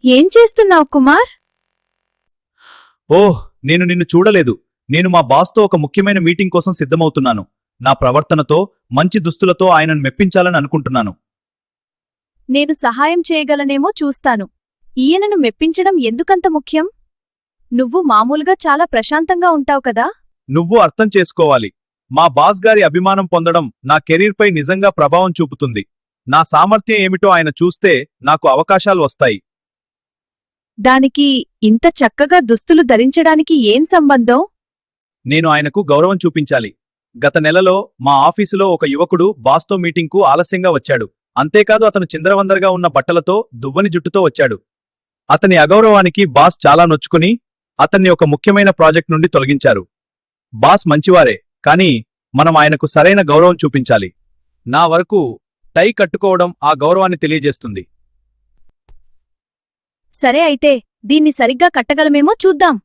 ఏం చేస్తున్నావ్ కుమార్? ఓహ్, నేను నిన్ను చూడలేదు. నేను మా బాస్తో ఒక ముఖ్యమైన మీటింగ్ కోసం సిద్ధమవుతున్నాను. నా ప్రవర్తనతో, మంచి దుస్తులతో ఆయనను మెప్పించాలని అనుకుంటున్నాను. నేను సహాయం చేయగలనేమో చూస్తాను. ఈయనను మెప్పించడం ఎందుకంత ముఖ్యం? నువ్వు మామూలుగా చాలా ప్రశాంతంగా ఉంటావు కదా? నువ్వు అర్థం చేసుకోవాలి. మా బాస్ గారి అభిమానం పొందడం నా కెరీర్పై నిజంగా ప్రభావం చూపుతుంది. నా సామర్థ్యం ఏమిటో ఆయన చూస్తే నాకు అవకాశాలు వస్తాయి. దానికి ఇంత చక్కగా దుస్తులు ధరించడానికి ఏం సంబంధం? నేను ఆయనకు గౌరవం చూపించాలి. గత నెలలో మా ఆఫీసులో ఒక యువకుడు బాస్తో మీటింగ్కు ఆలస్యంగా వచ్చాడు. అంతేకాదు అతను చిందరవందరగా ఉన్న బట్టలతో, దువ్వని జుట్టుతో వచ్చాడు. అతని అగౌరవానికి బాస్ చాలా నొచ్చుకుని అతన్ని ఒక ముఖ్యమైన ప్రాజెక్ట్ నుండి తొలగించారు. బాస్ మంచివారే, కానీ మనం ఆయనకు సరైన గౌరవం చూపించాలి. నా వరకు టై కట్టుకోవడం ఆ గౌరవాన్ని తెలియజేస్తుంది. సరే అయితే దీన్ని సరిగ్గా కట్టగలమేమో చూద్దాం.